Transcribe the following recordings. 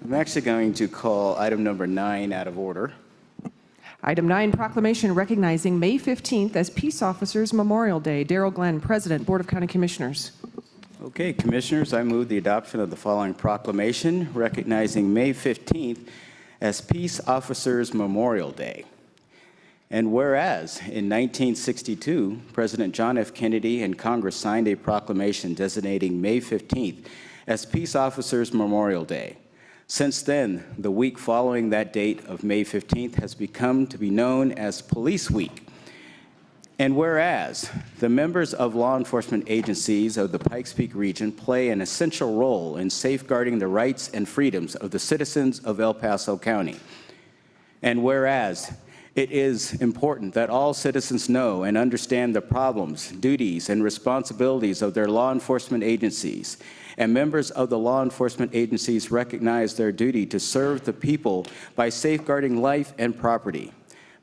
I'm actually going to call item number 9 out of order. Item 9, proclamation recognizing May 15th as Peace Officers Memorial Day. Darrell Glenn, President, Board of County Commissioners. Okay, Commissioners, I move the adoption of the following proclamation recognizing May 15th as Peace Officers Memorial Day. And whereas in 1962, President John F. Kennedy and Congress signed a proclamation designating May 15th as Peace Officers Memorial Day. Since then, the week following that date of May 15th has become to be known as Police Week. And whereas the members of law enforcement agencies of the Pikes Peak region play an essential role in safeguarding the rights and freedoms of the citizens of El Paso County. And whereas it is important that all citizens know and understand the problems, duties, and responsibilities of their law enforcement agencies, and members of the law enforcement agencies recognize their duty to serve the people by safeguarding life and property,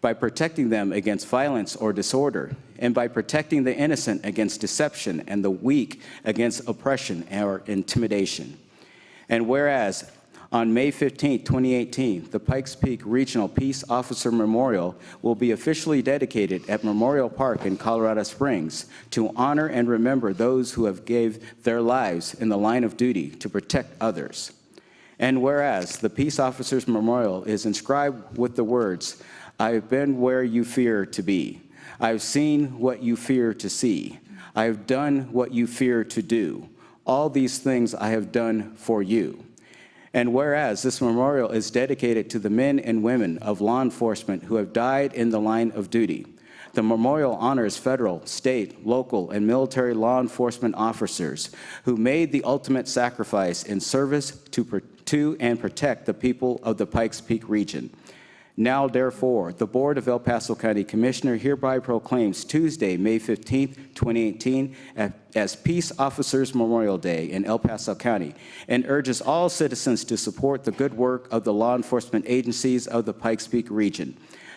by protecting them against violence or disorder, and by protecting the innocent against deception and the weak against oppression or intimidation. And whereas on May 15, 2018, the Pikes Peak Regional Peace Officer Memorial will be officially dedicated at Memorial Park in Colorado Springs to honor and remember those who have gave their lives in the line of duty to protect others. And whereas the Peace Officers Memorial is inscribed with the words, "I have been where you fear to be. I have seen what you fear to see. I have done what you fear to do. All these things I have done for you." And whereas this memorial is dedicated to the men and women of law enforcement who have died in the line of duty, the memorial honors federal, state, local, and military law enforcement officers who made the ultimate sacrifice in service to and protect the people of the Pikes Peak region. Now, therefore, the Board of El Paso County Commissioner hereby proclaims Tuesday, May 15, 2018, as Peace Officers Memorial Day in El Paso County, and urges all citizens to support the good work of the law enforcement agencies of the Pikes Peak region.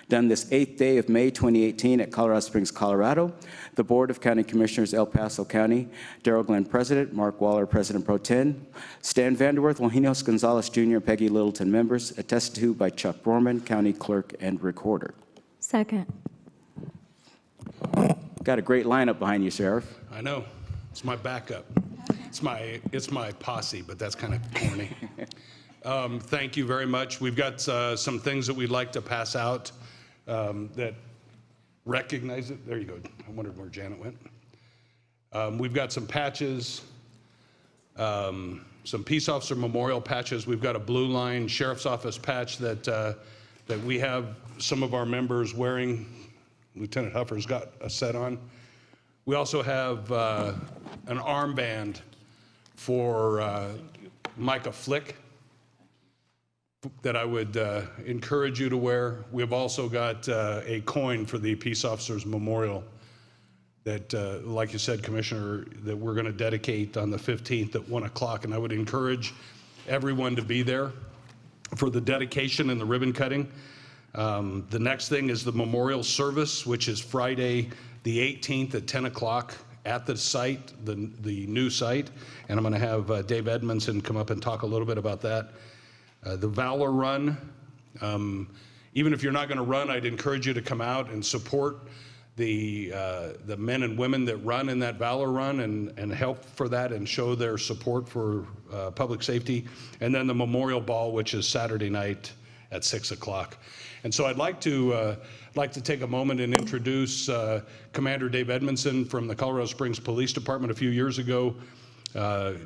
Done this 8th day of May 2018 at Colorado Springs, Colorado, the Board of County Commissioners, El Paso County, Darrell Glenn, President, Mark Waller, President Pro Tem, Stan Vanderwerth, Lojinos Gonzalez Jr., Peggy Littleton, members, attested to by Chuck Borman, County Clerk and Recorder. Second. Got a great lineup behind you, Sheriff. I know. It's my backup. It's my posse, but that's kind of corny. Thank you very much. We've got some things that we'd like to pass out that recognize it. There you go. I wondered where Janet went. We've got some patches, some Peace Officer Memorial patches. We've got a Blue Line Sheriff's Office patch that we have some of our members wearing. Lieutenant Huffer's got a set on. We also have an armband for Micah Flick that I would encourage you to wear. We've also got a coin for the Peace Officers Memorial that, like you said, Commissioner, that we're going to dedicate on the 15th at 1 o'clock. And I would encourage everyone to be there for the dedication and the ribbon cutting. The next thing is the memorial service, which is Friday the 18th at 10 o'clock at the site, the new site. And I'm going to have Dave Edmondson come up and talk a little bit about that. The Valor Run, even if you're not going to run, I'd encourage you to come out and support the men and women that run in that Valor Run and help for that and show their support for public safety. And then the Memorial Ball, which is Saturday night at 6 o'clock. And so I'd like to take a moment and introduce Commander Dave Edmondson from the Colorado Springs Police Department. A few years ago,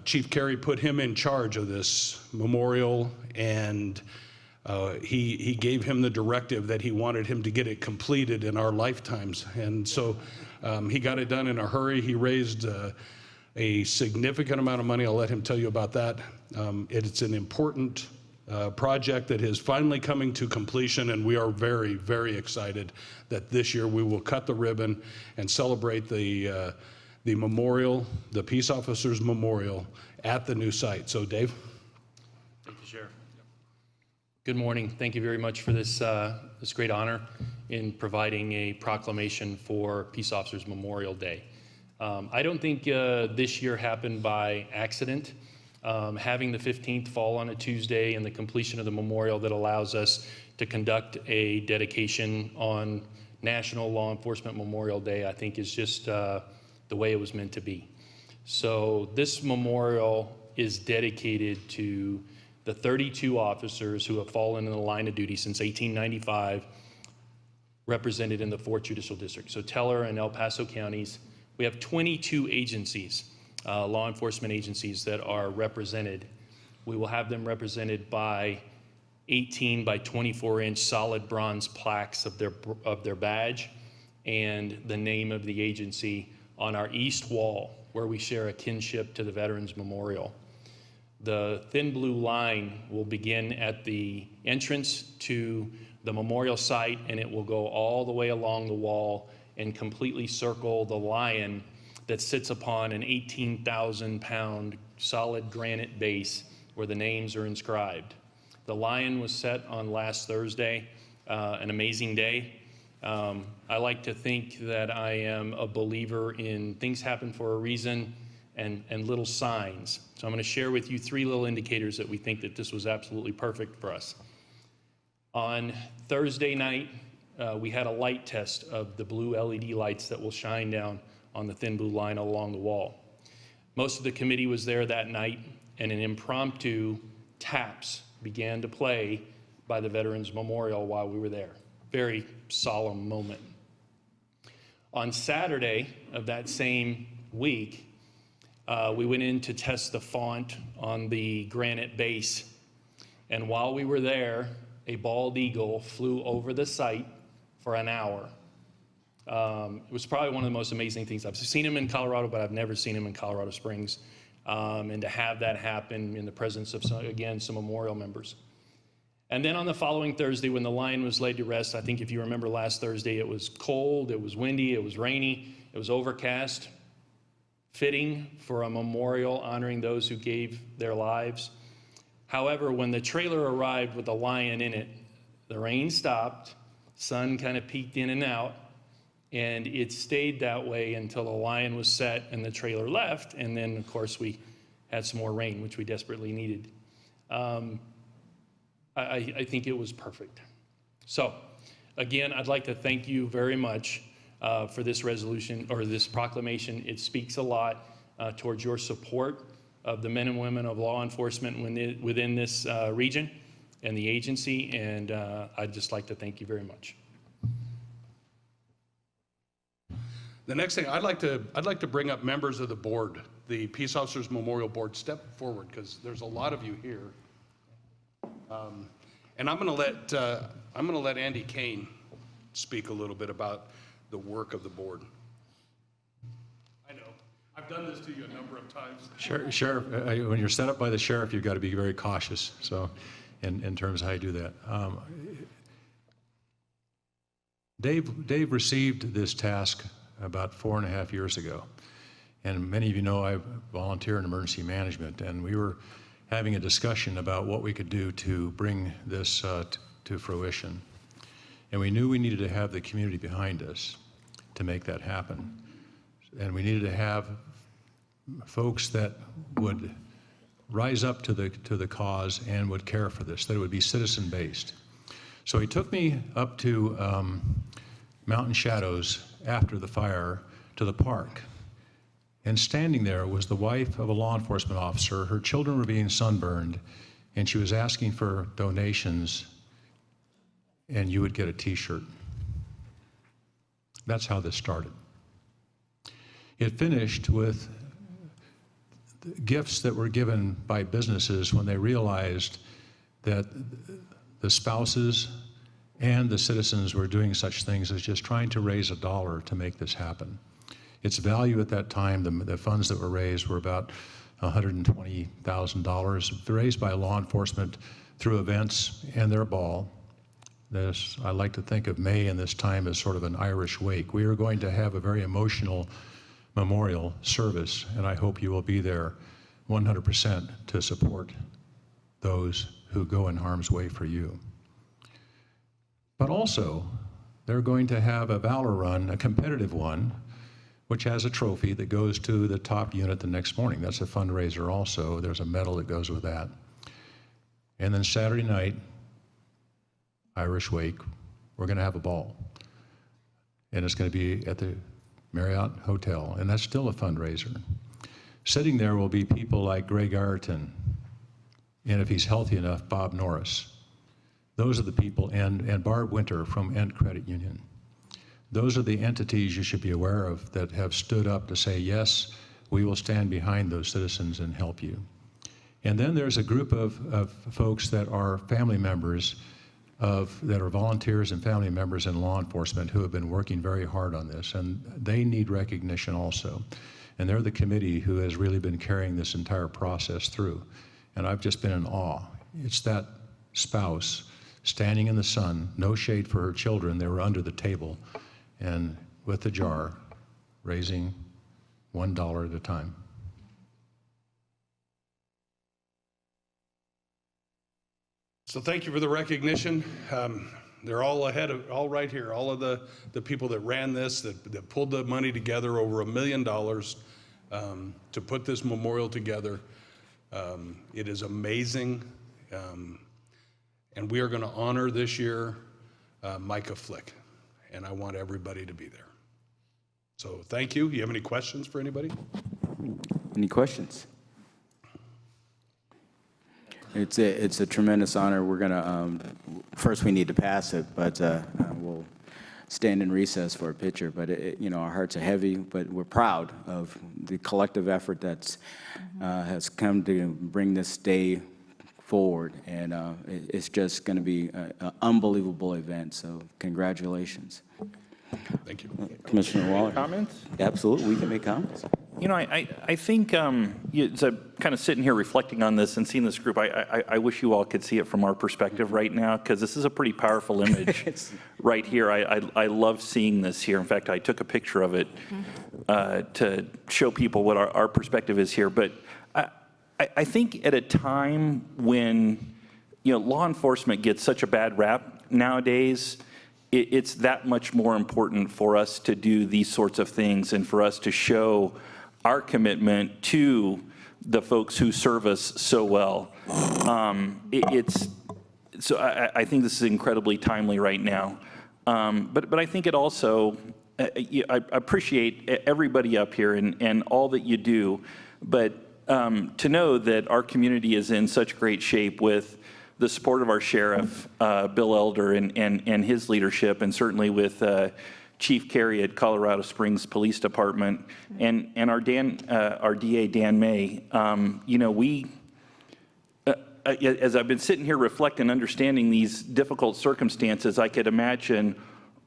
Chief Carey put him in charge of this memorial, and he gave him the directive that he wanted him to get it completed in our lifetimes. And so he got it done in a hurry. He raised a significant amount of money. I'll let him tell you about that. It's an important project that is finally coming to completion, and we are very, very excited that this year we will cut the ribbon and celebrate the memorial, the Peace Officers Memorial at the new site. So, Dave. Thank you, Sheriff. Good morning. Thank you very much for this great honor in providing a proclamation for Peace Officers Memorial Day. I don't think this year happened by accident. Having the 15th fall on a Tuesday and the completion of the memorial that allows us to conduct a dedication on National Law Enforcement Memorial Day, I think is just the way it was meant to be. So this memorial is dedicated to the 32 officers who have fallen in the line of duty since 1895, represented in the 4th Judicial District. So Teller and El Paso counties, we have 22 agencies, law enforcement agencies that are represented. We will have them represented by 18 by 24-inch solid bronze plaques of their badge and the name of the agency on our east wall, where we share a kinship to the Veterans Memorial. The thin blue line will begin at the entrance to the memorial site, and it will go all the way along the wall and completely circle the lion that sits upon an 18,000-pound solid granite base where the names are inscribed. The lion was set on last Thursday, an amazing day. I like to think that I am a believer in things happen for a reason and little signs. So I'm going to share with you 3 little indicators that we think that this was absolutely perfect for us. On Thursday night, we had a light test of the blue LED lights that will shine down on the thin blue line along the wall. Most of the committee was there that night, and an impromptu taps began to play by the Veterans Memorial while we were there. Very solemn moment. On Saturday of that same week, we went in to test the font on the granite base, and while we were there, a bald eagle flew over the site for an hour. It was probably one of the most amazing things. I've seen him in Colorado, but I've never seen him in Colorado Springs. And to have that happen in the presence of, some memorial members. And then on the following Thursday, when the lion was laid to rest, I think if you remember last Thursday, it was cold, it was windy, it was rainy, it was overcast, fitting for a memorial honoring those who gave their lives. However, when the trailer arrived with the lion in it, the rain stopped, sun kind of peeked in and out, and it stayed that way until the lion was set and the trailer left, and then, of course, we had some more rain, which we desperately needed. I think it was perfect. So, again, I'd like to thank you very much for this resolution, or this proclamation. It speaks a lot towards your support of the men and women of law enforcement within this region and the agency, and I'd just like to thank you very much. The next thing, I'd like to bring up members of the board, the Peace Officers Memorial Board. Step forward, because there's a lot of you here. And I'm going to let Andy Kane speak a little bit about the work of the board. I know, I've done this to you a number of times. Sheriff, when you're set up by the sheriff, you've got to be very cautious. So, in terms of how you do that, Dave received this task about 4.5 years ago, and many of you know I volunteer in emergency management, and we were having a discussion about what we could do to bring this to fruition. And we knew we needed to have the community behind us to make that happen. And we needed to have folks that would rise up to the cause and would care for this, that it would be citizen-based. So he took me up to Mountain Shadows after the fire to the park. And standing there was the wife of a law enforcement officer. Her children were being sunburned, and she was asking for donations, and you would get a t-shirt. That's how this started. It finished with gifts that were given by businesses when they realized that the spouses and the citizens were doing such things as just trying to raise $1 to make this happen. Its value at that time, the funds that were raised were about $120,000, raised by law enforcement through events and their ball. I like to think of May and this time as sort of an Irish wake. We are going to have a very emotional memorial service, and I hope you will be there 100% to support those who go in harm's way for you. But also, they're going to have a Valor Run, a competitive one, which has a trophy that goes to the top unit the next morning. That's a fundraiser also. There's a medal that goes with that. And then Saturday night, Irish Wake, we're going to have a ball. And it's going to be at the Marriott Hotel, and that's still a fundraiser. Sitting there will be people like Greg Ireton, and if he's healthy enough, Bob Norris. Those are the people, and Barb Winter from Ent Credit Union. Those are the entities you should be aware of that have stood up to say, yes, we will stand behind those citizens and help you. And then there's a group of folks that are family members that are volunteers and family members in law enforcement who have been working very hard on this, and they need recognition also. And they're the committee who has really been carrying this entire process through. And I've just been in awe. It's that spouse standing in the sun, no shade for her children. They were under the table and with the jar, raising $1 at a time. So thank you for the recognition. They're all all right here. All of the people that ran this, that pulled the money together, over $1 million to put this memorial together. It is amazing. And we are going to honor this year Micah Flick. And I want everybody to be there. So thank you. You have any questions for anybody? Any questions? It's a tremendous honor. We're gonna first we need to pass it, but we'll stand in recess for a picture. But our hearts are heavy, but we're proud of the collective effort that's has come to bring this day forward, and it's just going to be an unbelievable event. So congratulations. Thank you. Commissioner Waller. Comments? Absolutely, we can make comments. You know, I think as I'm kind of sitting here reflecting on this and seeing this group, I wish you all could see it from our perspective right now, because this is a pretty powerful image right here. I love seeing this here. In fact, I took a picture of it to show people what our perspective is here. But I think at a time when, law enforcement gets such a bad rap nowadays, it's that much more important for us to do these sorts of things and for us to show our commitment to the folks who serve us so well. So I think this is incredibly timely right now. But I think it also, I appreciate everybody up here and all that you do, but to know that our community is in such great shape with the support of our sheriff, Bill Elder, and his leadership, and certainly with Chief Carey at Colorado Springs Police Department, and our DA, Dan May. As I've been sitting here reflecting, understanding these difficult circumstances, I could imagine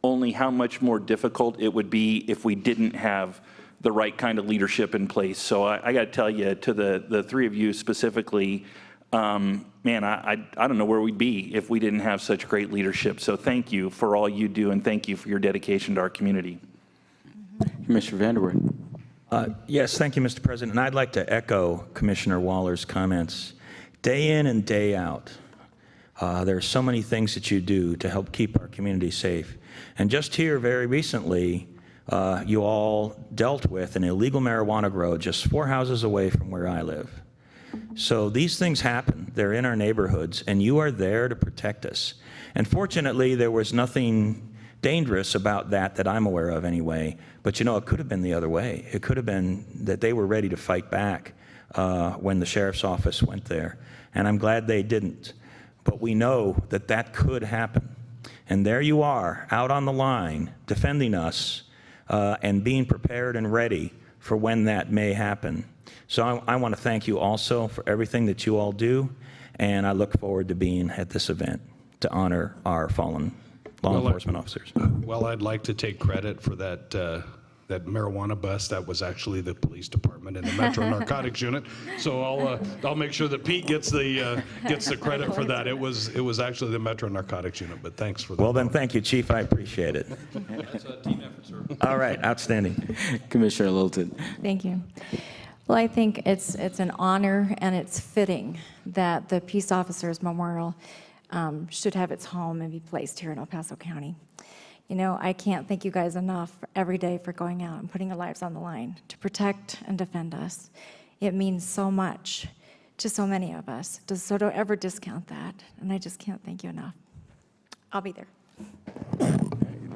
only how much more difficult it would be if we didn't have the right kind of leadership in place. So I got to tell you, to the three of you specifically, man, I don't know where we'd be if we didn't have such great leadership. So thank you for all you do, and thank you for your dedication to our community. Commissioner Vanderwood. Yes, thank you, Mr. President. And I'd like to echo Commissioner Waller's comments. Day in and day out, there are so many things that you do to help keep our community safe. And just here very recently, you all dealt with an illegal marijuana grow just 4 houses away from where I live. So these things happen. They're in our neighborhoods, and you are there to protect us. And fortunately, there was nothing dangerous about that I'm aware of anyway. But it could have been the other way. It could have been that they were ready to fight back when the sheriff's office went there. And I'm glad they didn't. But we know that could happen. And there you are, out on the line, defending us and being prepared and ready for when that may happen. So I want to thank you also for everything that you all do, and I look forward to being at this event to honor our fallen law enforcement officers. Well, I'd like to take credit for that marijuana bust. That was actually the police department and the Metro Narcotics Unit. So I'll make sure that Pete gets the credit for that. It was actually the Metro Narcotics Unit. But thanks for that. Well, then, thank you, Chief. I appreciate it. That's a team effort, sir. All right, outstanding. Commissioner Littleton. Thank you. Well, I think it's an honor, and it's fitting that the Peace Officers Memorial should have its home and be placed here in El Paso County. You know, I can't thank you guys enough every day for going out and putting your lives on the line to protect and defend us. It means so much to so many of us. So don't ever discount that, and I just can't thank you enough. I'll be there.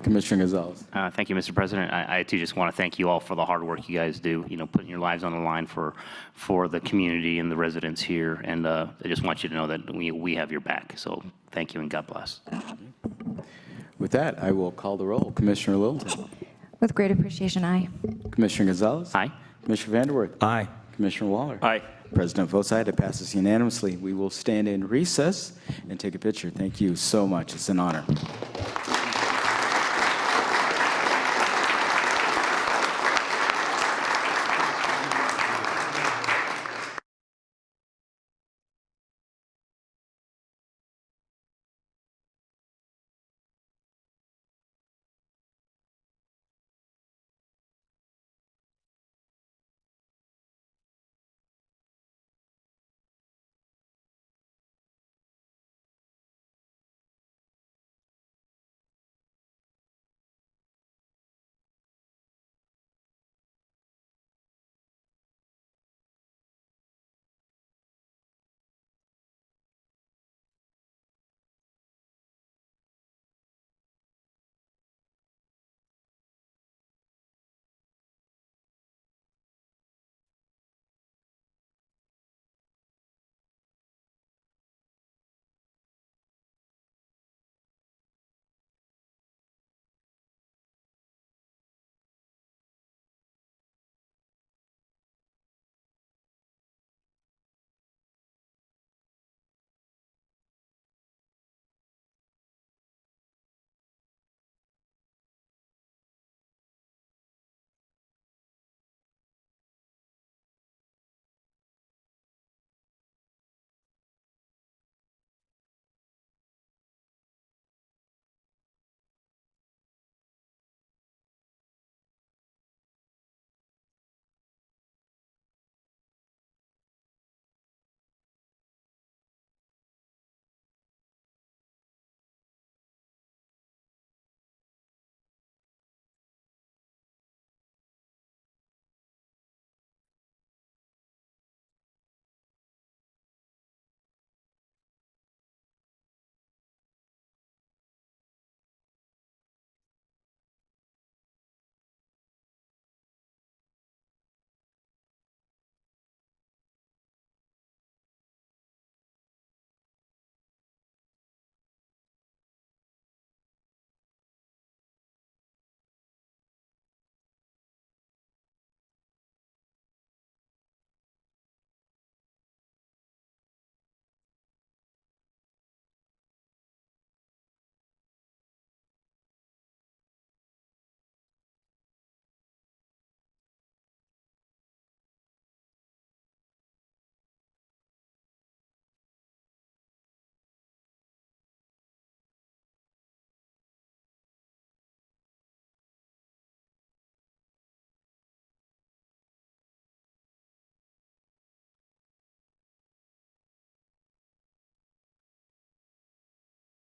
Commissioner Gonzalez. Thank you, Mr. President. I too just want to thank you all for the hard work you guys do, putting your lives on the line for the community and the residents here. And I just want you to know that we have your back. So thank you and God bless. With that, I will call the roll. Commissioner Littleton. With great appreciation, aye. Commissioner Gonzalez. Aye. Commissioner Vanderwerth. Aye. Commissioner Waller. Aye. President votes aye. It passes unanimously. We will stand in recess and take a picture. Thank you so much. It's an honor.